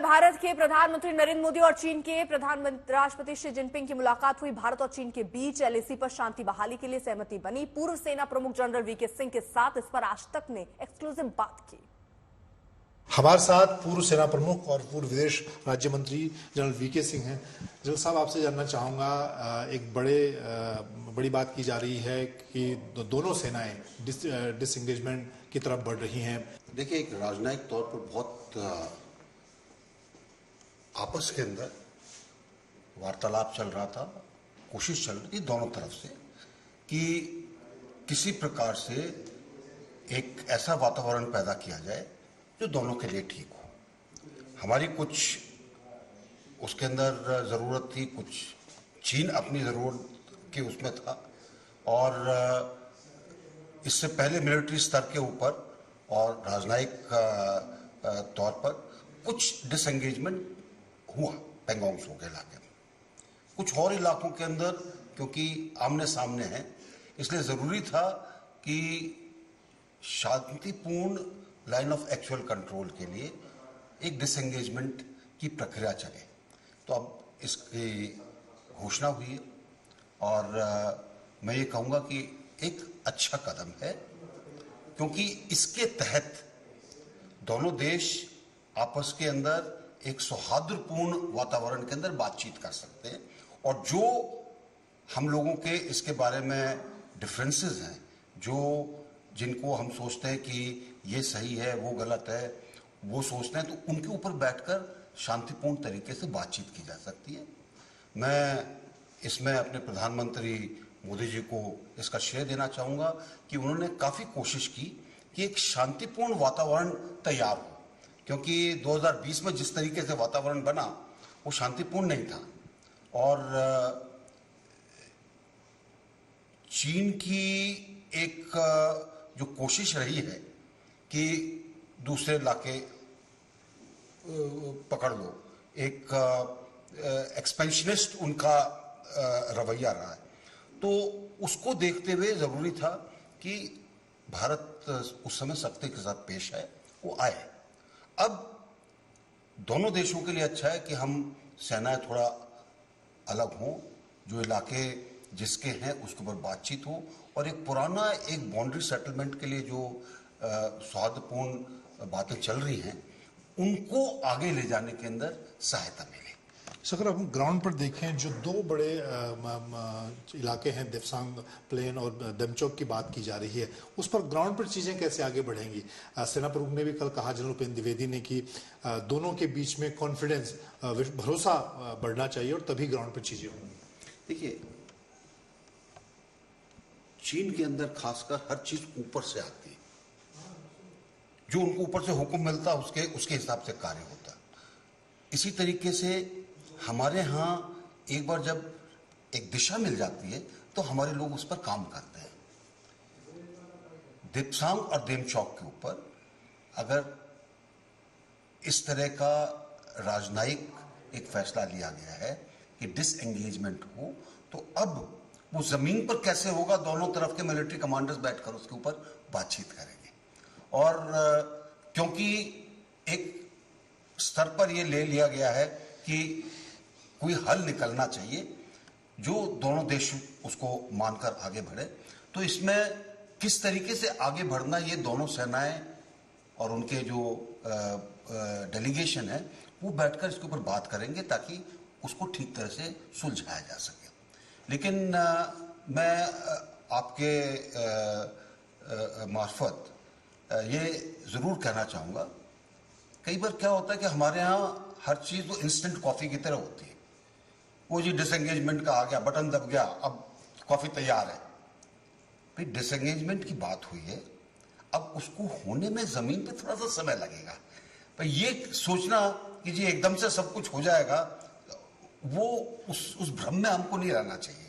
भारत के प्रधानमंत्री नरेंद्र मोदी और चीन के राष्ट्रपति शी जिनपिंग की मुलाकात हुई। भारत और चीन के बीच एलएसी पर शांति बहाली के लिए सहमति बनी। पूर्व सेना प्रमुख जनरल वीके सिंह के साथ इस पर आज तक ने एक्सक्लूसिव बात की। हमारे साथ पूर्व सेना प्रमुख और पूर्व विदेश राज्य मंत्री जनरल वीके सिंह हैं। जनरल साहब, आपसे जानना चाहूंगा, एक बड़ी बात की जा रही है कि दोनों सेनाएं डिसएंगेजमेंट की तरफ बढ़ रही हैं। देखिए, एक राजनयिक तौर पर बहुत आपस के अंदर वार्तालाप चल रहा था, कोशिश चल रही थी दोनों तरफ से कि किसी प्रकार से एक ऐसा वातावरण पैदा किया जाए जो दोनों के लिए ठीक हो। हमारी कुछ उसके अंदर ज़रूरत थी, कुछ चीन अपनी ज़रूरत के उसमें था, और इससे पहले मिलिट्री स्तर के ऊपर और राजनयिक तौर पर कुछ डिसएंगेजमेंट हुआ पेंगोंग त्सो के इलाके में। कुछ और इलाकों के अंदर क्योंकि आमने सामने हैं, इसलिए ज़रूरी था कि शांतिपूर्ण लाइन ऑफ एक्चुअल कंट्रोल के लिए एक डिसएंगेजमेंट की प्रक्रिया चले। तो अब इसकी घोषणा हुई है और मैं ये कहूँगा कि एक अच्छा कदम है, क्योंकि इसके तहत दोनों देश आपस के अंदर एक सौहार्दपूर्ण वातावरण के अंदर बातचीत कर सकते हैं, और जो हम लोगों के इसके बारे में डिफरेंसेस हैं, जिनको हम सोचते हैं कि ये सही है वो गलत है, वो सोचते हैं, तो उनके ऊपर बैठकर शांतिपूर्ण तरीके से बातचीत की जा सकती है। मैं इसमें अपने प्रधानमंत्री मोदी जी को इसका श्रेय देना चाहूँगा कि उन्होंने काफ़ी कोशिश की कि एक शांतिपूर्ण वातावरण तैयार हो, क्योंकि 2020 में जिस तरीके से वातावरण बना वो शांतिपूर्ण नहीं था। और चीन की एक जो कोशिश रही है कि दूसरे इलाके पकड़ लो, एक एक्सपेंशनिस्ट उनका रवैया रहा है, तो उसको देखते हुए ज़रूरी था कि भारत उस समय सख्ती के साथ पेश आए, वो आए। अब दोनों देशों के लिए अच्छा है कि हम सेनाएं थोड़ा अलग हों, जो इलाके जिसके हैं उसके ऊपर बातचीत हो, और एक पुराना एक बाउंड्री सेटलमेंट के लिए जो सौहार्दपूर्ण बातें चल रही हैं उनको आगे ले जाने के अंदर सहायता मिले। अगर हम ग्राउंड पर देखें, जो दो बड़े इलाके हैं, देप्सांग प्लेन और डेमचोक की बात की जा रही है, उस पर ग्राउंड पर चीज़ें कैसे आगे बढ़ेंगी? सेना प्रमुख ने भी कल कहा, जनरल उपेंद्र द्विवेदी ने, कि दोनों के बीच में कॉन्फिडेंस, भरोसा बढ़ना चाहिए और तभी ग्राउंड पर चीज़ें होंगी। देखिए, चीन के अंदर खासकर हर चीज़ ऊपर से आती है, जो उनको ऊपर से हुक्म मिलता उसके हिसाब से कार्य होता। इसी तरीके से हमारे यहाँ एक बार जब एक दिशा मिल जाती है तो हमारे लोग उस पर काम करते हैं। देप्सांग और डेमचोक के ऊपर अगर इस तरह का राजनयिक एक फैसला लिया गया है कि डिसएंगेजमेंट हो, तो अब वो जमीन पर कैसे होगा, दोनों तरफ के मिलिट्री कमांडर्स बैठकर उसके ऊपर बातचीत करेंगे। और क्योंकि एक स्तर पर ये ले लिया गया है कि कोई हल निकलना चाहिए जो दोनों देश उसको मानकर आगे बढ़े, तो इसमें किस तरीके से आगे बढ़ना, ये दोनों सेनाएं और उनके जो डेलीगेशन है वो बैठकर इसके ऊपर बात करेंगे ताकि उसको ठीक तरह से सुलझाया जा सके। लेकिन मैं आपके मार्फत ये ज़रूर कहना चाहूँगा, कई बार क्या होता है कि हमारे यहाँ हर चीज़ वो इंस्टेंट कॉफ़ी की तरह होती है। वो जी डिसएंगेजमेंट का आ गया, बटन दब गया, अब कॉफ़ी तैयार है। भाई, डिसएंगेजमेंट की बात हुई है, अब उसको होने में ज़मीन पे थोड़ा सा समय लगेगा। भाई, ये सोचना कि जी एकदम से सब कुछ हो जाएगा, वो उस भ्रम में हमको नहीं रहना चाहिए।